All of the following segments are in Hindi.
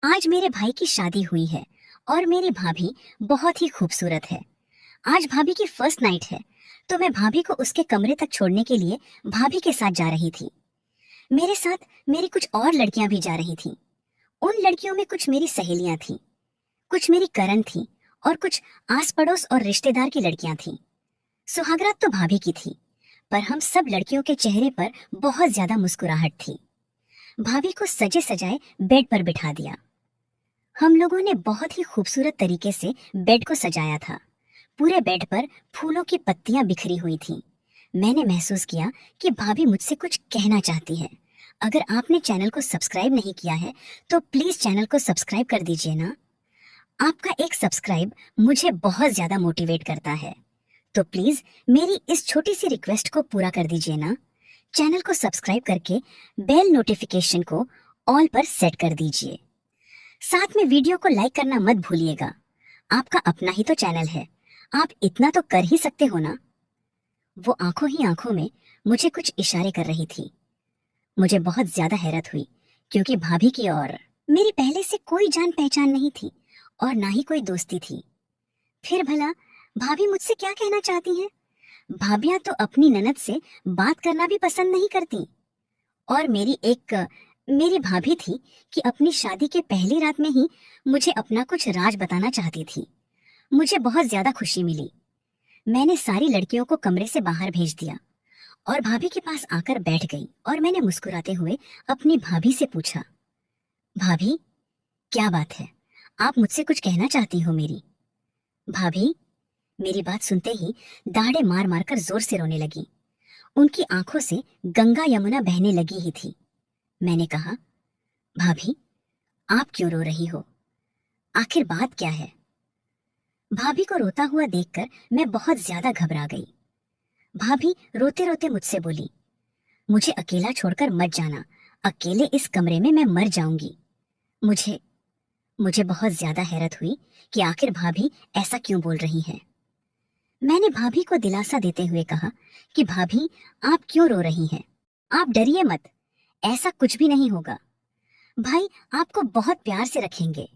आज मेरे भाई की शादी हुई है और मेरी भाभी बहुत ही खूबसूरत है। आज भाभी की फर्स्ट नाइट है, तो मैं भाभी को उसके कमरे तक छोड़ने के लिए भाभी के साथ जा रही थी। मेरे साथ मेरी कुछ और लड़कियां भी जा रही थीं। उन लड़कियों में कुछ मेरी सहेलियां थीं, कुछ मेरी करण थी और कुछ आस पड़ोस और रिश्तेदार की लड़कियां थीं। सुहागरात तो भाभी की थी, पर हम सब लड़कियों के चेहरे पर बहुत ज्यादा मुस्कुराहट थी। भाभी को सजे सजाए बेड पर बिठा दिया। हम लोगों ने बहुत ही खूबसूरत तरीके से बेड को सजाया था। पूरे बेड पर फूलों की पत्तियां बिखरी हुई थीं। मैंने महसूस किया कि भाभी मुझसे कुछ कहना चाहती है। अगर आपने चैनल को सब्सक्राइब नहीं किया है तो प्लीज चैनल को सब्सक्राइब कर दीजिए ना। आपका एक सब्सक्राइब मुझे बहुत ज्यादा मोटिवेट करता है, तो प्लीज मेरी इस छोटी सी रिक्वेस्ट को पूरा कर दीजिए ना। चैनल को सब्सक्राइब करके बेल नोटिफिकेशन को ऑल पर सेट कर दीजिए। साथ में वीडियो को लाइक करना मत भूलिएगा। आपका अपना ही तो चैनल है, आप इतना तो कर ही सकते हो ना। वो आंखों ही आंखों में मुझे कुछ इशारे कर रही थी। मुझे बहुत ज्यादा हैरत हुई, क्योंकि भाभी की और मेरी पहले से कोई जान पहचान नहीं थी और ना ही कोई दोस्ती थी। फिर भला भाभी मुझसे क्या कहना चाहती हैं? भाभियां तो अपनी ननद से बात करना भी पसंद नहीं करती। और मेरी भाभी थी कि अपनी शादी के पहली रात में ही मुझे अपना कुछ राज बताना चाहती थी। मुझे बहुत ज्यादा खुशी मिली। मैंने सारी लड़कियों को कमरे से बाहर भेज दिया और भाभी के पास आकर बैठ गई और मैंने मुस्कुराते हुए अपनी भाभी से पूछा, भाभी क्या बात है, आप मुझसे कुछ कहना चाहती हो मेरी? भाभी मेरी बात सुनते ही दाढ़े मार मार कर जोर से रोने लगी। उनकी आंखों से गंगा यमुना बहने लगी ही थी। मैंने कहा, भाभी आप क्यों रो रही हो? आखिर बात क्या है? भाभी को रोता हुआ देखकर मैं बहुत ज्यादा घबरा गई। भाभी रोते रोते मुझसे बोली, मुझे अकेला छोड़कर मत जाना, अकेले इस कमरे में मैं मर जाऊंगी। मुझे मुझे बहुत ज्यादा हैरत हुई कि आखिर भाभी ऐसा क्यों बोल रही हैं। मैंने भाभी को दिलासा देते हुए कहा कि भाभी आप क्यों रो रही हैं? आप डरिए मत, ऐसा कुछ भी नहीं होगा। भाई आपको बहुत प्यार से रखेंगे,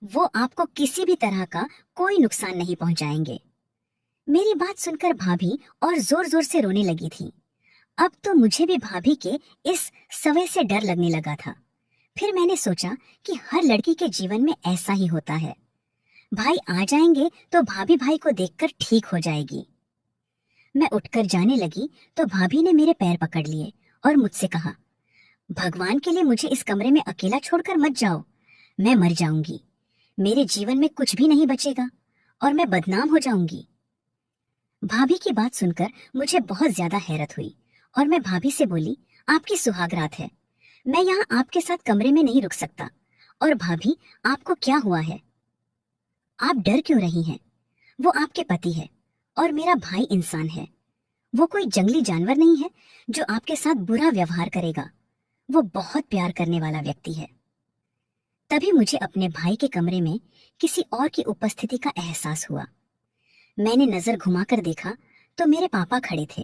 वो आपको किसी भी तरह का कोई नुकसान नहीं पहुंचाएंगे। मेरी बात सुनकर भाभी और जोर जोर से रोने लगी थी। अब तो मुझे भी भाभी के इस सवय से डर लगने लगा था। फिर मैंने सोचा कि हर लड़की के जीवन में ऐसा ही होता है। भाई आ जाएंगे तो भाभी भाई को देखकर ठीक हो जाएगी। मैं उठकर जाने लगी तो भाभी ने मेरे पैर पकड़ लिए और मुझसे कहा, भगवान के लिए मुझे इस कमरे में अकेला छोड़कर मत जाओ, मैं मर जाऊंगी। मेरे जीवन में कुछ भी नहीं बचेगा और मैं बदनाम हो जाऊंगी। भाभी की बात सुनकर मुझे बहुत ज्यादा हैरत हुई और मैं भाभी से बोली, आपकी सुहागरात है, मैं यहाँ आपके साथ कमरे में नहीं रुक सकता। और भाभी आपको क्या हुआ है? आप डर क्यों रही हैं? वो आपके पति है और मेरा भाई इंसान है। वो कोई जंगली जानवर नहीं है जो आपके साथ बुरा व्यवहार करेगा। वो बहुत प्यार करने वाला व्यक्ति है। तभी मुझे अपने भाई के कमरे में किसी और की उपस्थिति का एहसास हुआ। मैंने नजर घुमाकर देखा तो मेरे पापा खड़े थे।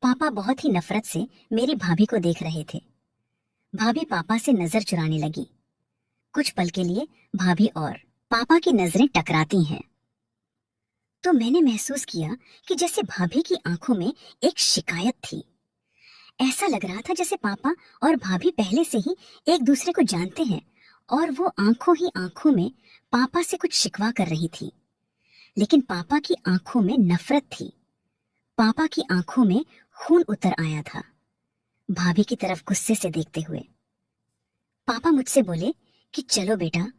पापा बहुत ही नफरत से मेरी भाभी को देख रहे थे। भाभी पापा से नजर चुराने लगी। कुछ पल के लिए भाभी और पापा की नजरें टकराती हैं, तो मैंने महसूस किया कि जैसे भाभी की आंखों में एक शिकायत थी। ऐसा लग रहा था जैसे पापा और भाभी पहले से ही एक दूसरे को जानते हैं और वो आंखों ही आंखों में पापा से कुछ शिकवा कर रही थी। लेकिन पापा की आंखों में नफरत थी। पापा की आंखों में खून उतर आया था। भाभी की तरफ गुस्से से देखते हुए पापा मुझसे बोले कि चलो बेटा,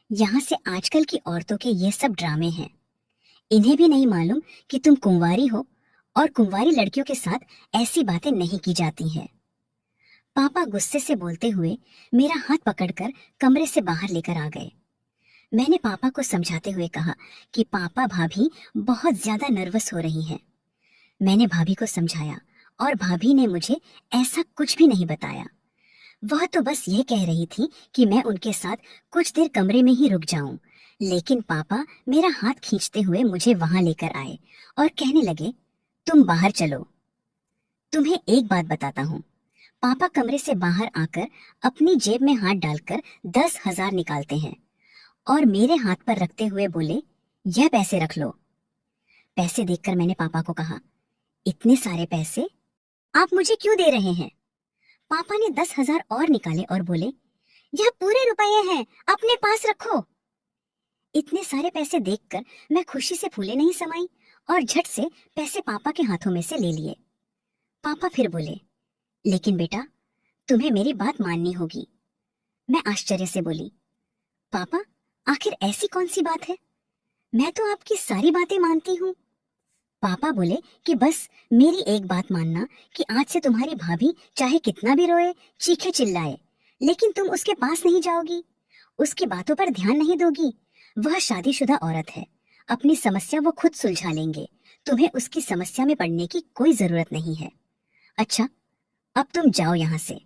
यहाँ से आजकल की औरतों के ये सब ड्रामे हैं। इन्हें भी नहीं मालूम कि तुम कुंवारी हो और कुंवारी लड़कियों के साथ ऐसी बातें नहीं की जाती हैं। पापा गुस्से से बोलते हुए मेरा हाथ पकड़कर कमरे से बाहर लेकर आ गए। मैंने पापा को समझाते हुए कहा कि पापा भाभी बहुत ज्यादा नर्वस हो रही हैं। मैंने भाभी को समझाया और भाभी ने मुझे ऐसा कुछ भी नहीं बताया। वह तो बस ये कह रही थी कि मैं उनके साथ कुछ देर कमरे में ही रुक जाऊं। लेकिन पापा मेरा हाथ खींचते हुए मुझे वहां लेकर आए और कहने लगे, तुम बाहर चलो। तुम्हें एक बात बताता हूँ, पापा कमरे से बाहर आकर अपनी जेब में हाथ डालकर 10,000 निकालते हैं और मेरे हाथ पर रखते हुए बोले, यह पैसे रख लो। पैसे देखकर मैंने पापा को कहा, इतने सारे पैसे आप मुझे क्यों दे रहे हैं? पापा ने 10,000 और निकाले और बोले, यह पूरे रुपए हैं, अपने पास रखो। इतने सारे पैसे देखकर मैं खुशी से फूले नहीं समाई और झट से पैसे पापा के हाथों में से ले लिए। पापा फिर बोले, लेकिन बेटा, तुम्हें मेरी बात माननी होगी। मैं आश्चर्य से बोली, पापा, आखिर ऐसी कौन सी बात है? मैं तो आपकी सारी बातें मानती हूँ। पापा बोले कि बस मेरी एक बात मानना कि आज से तुम्हारी भाभी चाहे कितना भी रोए, चीखे चिल्लाए, लेकिन तुम उसके पास नहीं जाओगी, उसकी बातों पर ध्यान नहीं दोगी। वह शादीशुदा औरत है, अपनी समस्या वो खुद सुलझा लेंगे, तुम्हें उसकी समस्या में पड़ने की कोई जरूरत नहीं है। अच्छा, अब तुम जाओ यहाँ से।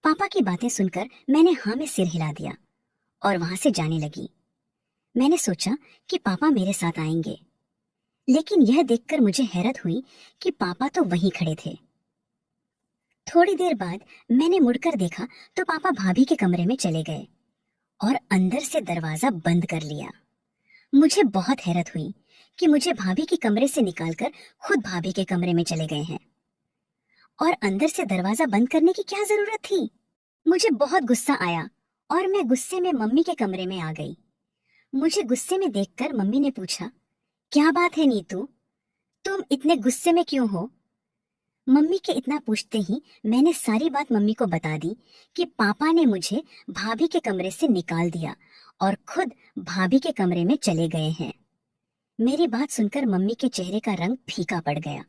पापा की बातें सुनकर मैंने हाँ में सिर हिला दिया और वहां से जाने लगी। मैंने सोचा कि पापा मेरे साथ आएंगे, लेकिन यह देखकर मुझे हैरत हुई कि पापा तो वहीं खड़े थे। थोड़ी देर बाद मैंने मुड़कर देखा तो पापा भाभी के कमरे में चले गए और अंदर से दरवाजा बंद कर लिया। मुझे बहुत हैरत हुई कि मुझे भाभी के कमरे से निकालकर खुद भाभी के कमरे में चले गए हैं और अंदर से दरवाजा बंद करने की क्या जरूरत थी? मुझे बहुत गुस्सा आया और मैं गुस्से में मम्मी के कमरे में आ गई। मुझे गुस्से में देखकर मम्मी ने पूछा, क्या बात है नीतू, तुम इतने गुस्से में क्यों हो? मम्मी के इतना पूछते ही मैंने सारी बात मम्मी को बता दी कि पापा ने मुझे भाभी के कमरे से निकाल दिया और खुद भाभी के कमरे में चले गए हैं। मेरी बात सुनकर मम्मी के चेहरे का रंग फीका पड़ गया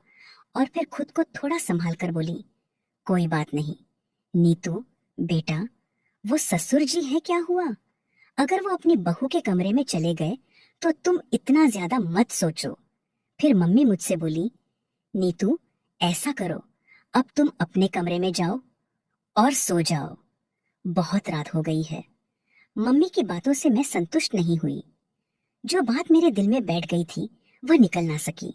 और फिर खुद को थोड़ा संभाल कर बोली, कोई बात नहीं नीतू, बेटा, वो ससुर जी है, क्या हुआ? अगर वो अपनी बहू के कमरे में चले गए तो तुम इतना ज्यादा मत सोचो। फिर मम्मी मुझसे बोली, नीतू, ऐसा करो, अब तुम अपने कमरे में जाओ और सो जाओ, बहुत रात हो गई है। मम्मी की बातों से मैं संतुष्ट नहीं हुई। जो बात मेरे दिल में बैठ गई थी वह निकल ना सकी।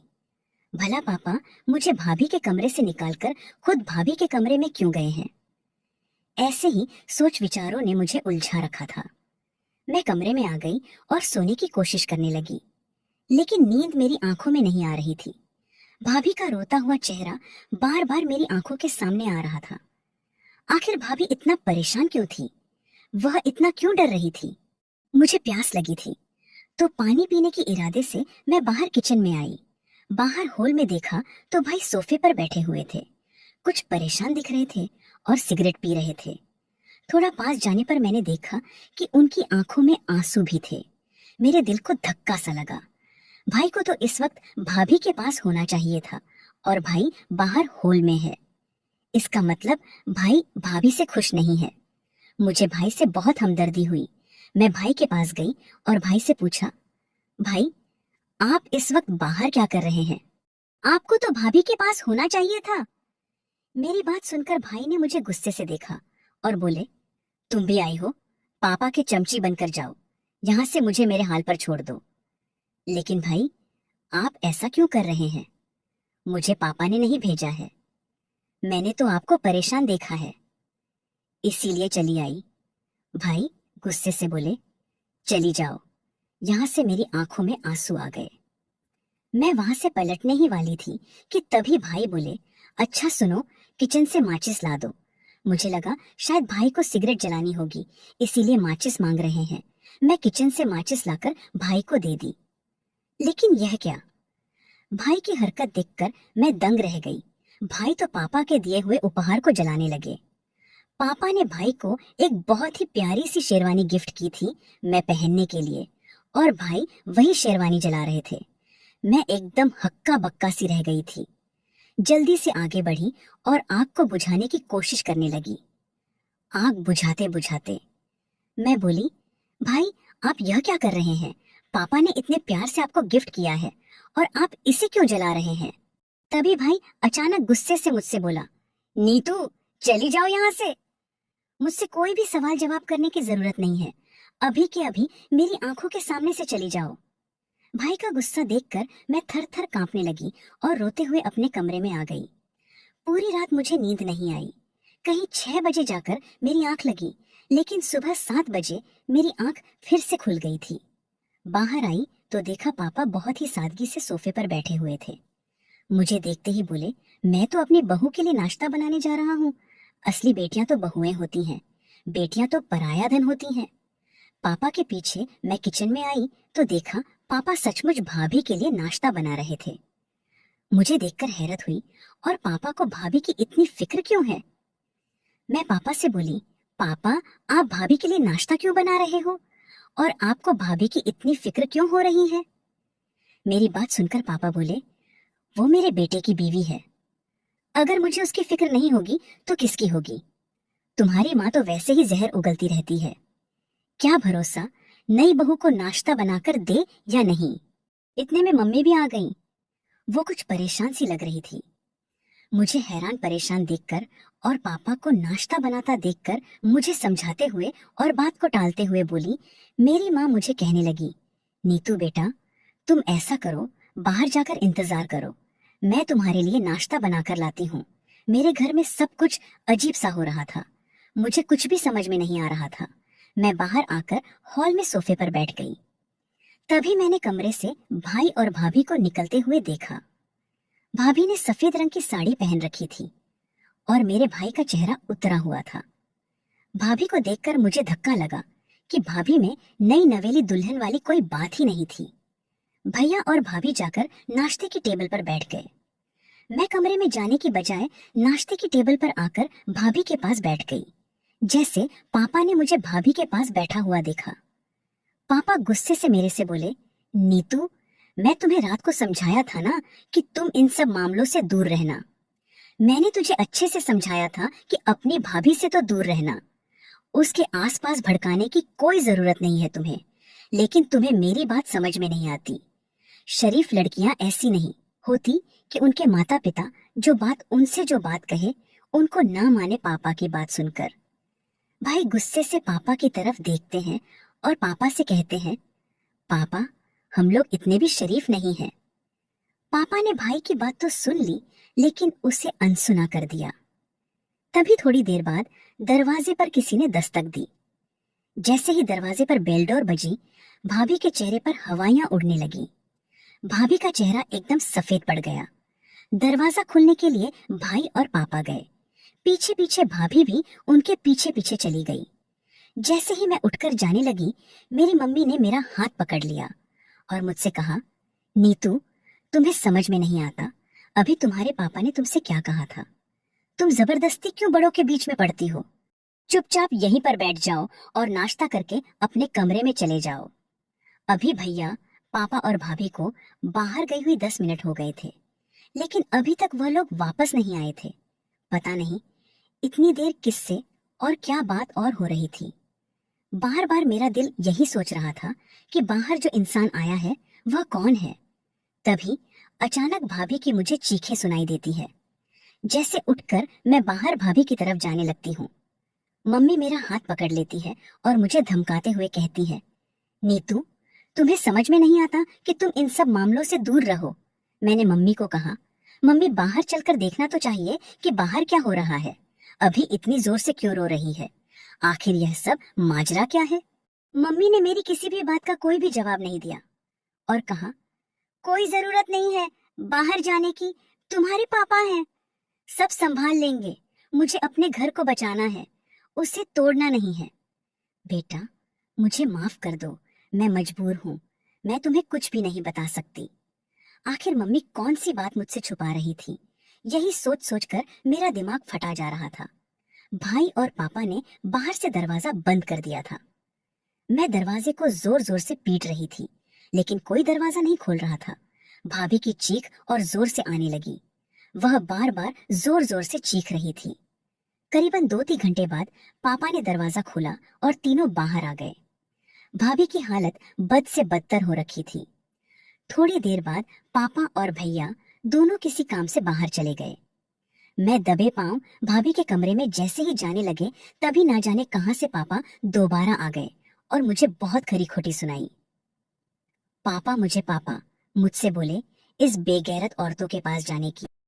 भला पापा मुझे भाभी के कमरे से निकालकर खुद भाभी के कमरे में क्यों गए हैं? ऐसे ही सोच विचारों ने मुझे उलझा रखा था। मैं कमरे में आ गई और सोने की कोशिश करने लगी, लेकिन नींद मेरी आंखों में नहीं आ रही थी। भाभी का रोता हुआ चेहरा बार बार मेरी आंखों के सामने आ रहा था। आखिर भाभी इतना परेशान क्यों थी? वह इतना क्यों डर रही थी? मुझे प्यास लगी थी तो पानी पीने के इरादे से मैं बाहर किचन में आई। बाहर हॉल में देखा तो भाई सोफे पर बैठे हुए थे, कुछ परेशान दिख रहे थे और सिगरेट पी रहे थे। थोड़ा पास जाने पर मैंने देखा कि उनकी आंखों में आंसू भी थे। मेरे दिल को धक्का सा लगा। भाई को तो इस वक्त भाभी के पास होना चाहिए था और भाई बाहर हॉल में है। इसका मतलब भाई भाभी से खुश नहीं है। मुझे भाई से बहुत हमदर्दी हुई। मैं भाई के पास गई और भाई से पूछा, भाई, आप इस वक्त बाहर क्या कर रहे हैं? आपको तो भाभी के पास होना चाहिए था। मेरी बात सुनकर भाई ने मुझे गुस्से से देखा और बोले, तुम भी आई हो, पापा के चमची बनकर जाओ, यहाँ से मुझे मेरे हाल पर छोड़ दो। लेकिन भाई, आप ऐसा क्यों कर रहे हैं? मुझे पापा ने नहीं भेजा है, मैंने तो आपको परेशान देखा है, इसीलिए चली आई। भाई गुस्से से बोले, चली जाओ। यहाँ से मेरी आंखों में आंसू आ गए। मैं वहां से पलटने ही वाली थी कि तभी भाई बोले, अच्छा सुनो, किचन से माचिस ला दो। मुझे लगा शायद भाई को सिगरेट जलानी होगी, इसीलिए माचिस मांग रहे हैं। मैं किचन से माचिस लाकर भाई को दे दी। लेकिन यह क्या? भाई की हरकत देखकर मैं दंग रह गई। भाई तो पापा के दिए हुए उपहार को जलाने लगे। पापा ने भाई को एक बहुत ही प्यारी सी शेरवानी गिफ्ट की थी मैं पहनने के लिए, और भाई वही शेरवानी जला रहे थे। मैं एकदम हक्का बक्का सी रह गई थी। जल्दी से आगे बढ़ी और आग को बुझाने की कोशिश करने लगी। आग बुझाते बुझाते मैं बोली, भाई आप यह क्या कर रहे हैं? पापा ने इतने प्यार से आपको गिफ्ट किया है और आप इसे क्यों जला रहे हैं? तभी भाई अचानक गुस्से से मुझसे बोला, नीतू, चली जाओ यहाँ से। मुझसे कोई भी सवाल जवाब करने की जरूरत नहीं है, अभी के अभी मेरी आंखों के सामने से चली जाओ। भाई का गुस्सा देखकर मैं थर थर कांपने लगी और रोते हुए अपने कमरे में आ गई। पूरी रात मुझे नींद नहीं आई। कहीं 6 बजे जाकर मेरी आंख लगी, लेकिन सुबह 7 बजे मेरी आंख फिर से खुल गई थी। बाहर आई तो देखा पापा बहुत ही सादगी से सोफे पर बैठे हुए थे। मुझे देखते ही बोले, मैं तो अपनी बहू के लिए नाश्ता बनाने जा रहा हूँ। असली बेटियां तो बहुएं होती हैं, बेटियां तो पराया धन होती हैं। पापा के पीछे मैं किचन में आई तो देखा पापा सचमुच भाभी के लिए नाश्ता बना रहे थे। मुझे देखकर हैरत हुई, और पापा को भाभी की इतनी फिक्र क्यों है? मैं पापा से बोली, पापा आप भाभी के लिए नाश्ता क्यों बना रहे हो, और आपको भाभी की इतनी फिक्र क्यों हो रही है? मेरी बात सुनकर पापा बोले, वो मेरे बेटे की बीवी है, अगर मुझे उसकी फिक्र नहीं होगी तो किसकी होगी? तुम्हारी माँ तो वैसे ही जहर उगलती रहती है, क्या भरोसा नई बहू को नाश्ता बनाकर दे या नहीं। इतने में मम्मी भी आ गईं। वो कुछ परेशान सी लग रही थी। मुझे हैरान परेशान देखकर और पापा को नाश्ता बनाता देखकर मुझे समझाते हुए और बात को टालते हुए बोली, मेरी माँ मुझे कहने लगी, नीतू बेटा तुम ऐसा करो, बाहर जाकर इंतजार करो, मैं तुम्हारे लिए नाश्ता बनाकर लाती हूँ। मेरे घर में सब कुछ अजीब सा हो रहा था, मुझे कुछ भी समझ में नहीं आ रहा था। मैं बाहर आकर हॉल में सोफे पर बैठ गई। तभी मैंने कमरे से भाई और भाभी को निकलते हुए देखा। भाभी ने सफेद रंग की साड़ी पहन रखी थी और मेरे भाई का चेहरा उतरा हुआ था। भाभी को देखकर मुझे धक्का लगा कि भाभी में नई नवेली दुल्हन वाली कोई बात ही नहीं थी। भैया और भाभी जाकर नाश्ते की टेबल पर बैठ गए। मैं कमरे में जाने की बजाय नाश्ते की टेबल पर आकर भाभी के पास बैठ गई, जैसे पापा ने मुझे भाभी के पास बैठा हुआ देखा। पापा गुस्से से मेरे से बोले, नीतू मैं तुम्हें रात को समझाया था ना कि तुम इन सब मामलों से दूर रहना। मैंने तुझे अच्छे से समझाया था कि अपनी भाभी से तो दूर रहना, उसके आसपास भड़काने की कोई जरूरत नहीं है तुम्हें। लेकिन तुम्हें मेरी बात समझ में नहीं आती। शरीफ लड़कियां ऐसी नहीं होती कि उनके माता पिता जो बात कहे उनको ना माने पापा की बात सुनकर। भाई गुस्से से पापा की तरफ देखते हैं और पापा से कहते हैं, पापा हम लोग इतने भी शरीफ नहीं हैं। पापा ने भाई की बात तो सुन ली, लेकिन उसे अनसुना कर दिया। तभी थोड़ी देर बाद दरवाजे पर किसी ने दस्तक दी। जैसे ही दरवाजे पर बेलडोर बजी, भाभी के चेहरे पर हवाइयां उड़ने लगी। भाभी का चेहरा एकदम सफेद पड़ गया। दरवाजा खुलने के लिए भाई और पापा गए, पीछे पीछे भाभी भी उनके पीछे पीछे चली गई। जैसे ही मैं उठकर जाने लगी, मेरी मम्मी ने मेरा हाथ पकड़ लिया और मुझसे कहा, नीतू तुम्हें समझ में नहीं आता, अभी तुम्हारे पापा ने तुमसे क्या कहा था? तुम जबरदस्ती क्यों बड़ों के बीच में पड़ती हो? चुपचाप यहीं पर बैठ जाओ और नाश्ता करके अपने कमरे में चले जाओ। अभी भैया, पापा और भाभी को बाहर गई हुई 10 मिनट हो गए थे, लेकिन अभी तक वह लोग वापस नहीं आए थे। पता नहीं इतनी देर किससे और क्या बात और हो रही थी। बार बार मेरा दिल यही सोच रहा था कि बाहर जो इंसान आया है वह कौन है। तभी अचानक भाभी की मुझे चीखें सुनाई देती है। जैसे उठकर मैं बाहर भाभी की तरफ जाने लगती हूँ। मम्मी मेरा हाथ पकड़ लेती है और मुझे धमकाते हुए कहती है, नीतू तुम्हें समझ में नहीं आता कि तुम इन सब मामलों से दूर रहो। मैंने मम्मी को कहा, मम्मी बाहर चलकर देखना तो चाहिए कि बाहर क्या हो रहा है, अभी इतनी जोर से क्यों रो रही है, आखिर यह सब माजरा क्या है? मम्मी ने मेरी किसी भी बात का कोई भी जवाब नहीं दिया और कहा, कोई जरूरत नहीं है बाहर जाने की, तुम्हारे पापा हैं, सब संभाल लेंगे। मुझे अपने घर को बचाना है, उसे तोड़ना नहीं है। बेटा मुझे माफ कर दो, मैं मजबूर हूँ, मैं तुम्हें कुछ भी नहीं बता सकती। आखिर मम्मी कौन सी बात मुझसे छुपा रही थी, यही सोच सोचकर मेरा दिमाग फटा जा रहा था। भाई और पापा ने बाहर से दरवाजा बंद कर दिया था। मैं दरवाजे को जोर जोर से पीट रही थी, लेकिन कोई दरवाजा नहीं खोल रहा था। भाभी की चीख और जोर से आने लगी। वह बार बार जोर जोर से चीख रही थी। करीबन 2-3 घंटे बाद पापा ने दरवाजा खोला और तीनों बाहर आ गए। भाभी की हालत बद से बदतर हो रखी थी। थोड़ी देर बाद पापा और भैया दोनों किसी काम से बाहर चले गए। मैं दबे पांव भाभी के कमरे में जैसे ही जाने लगे, तभी ना जाने कहां से पापा दोबारा आ गए और मुझे बहुत खरी खोटी सुनाई। पापा मुझसे बोले, इस बेगैरत औरतों के पास जाने की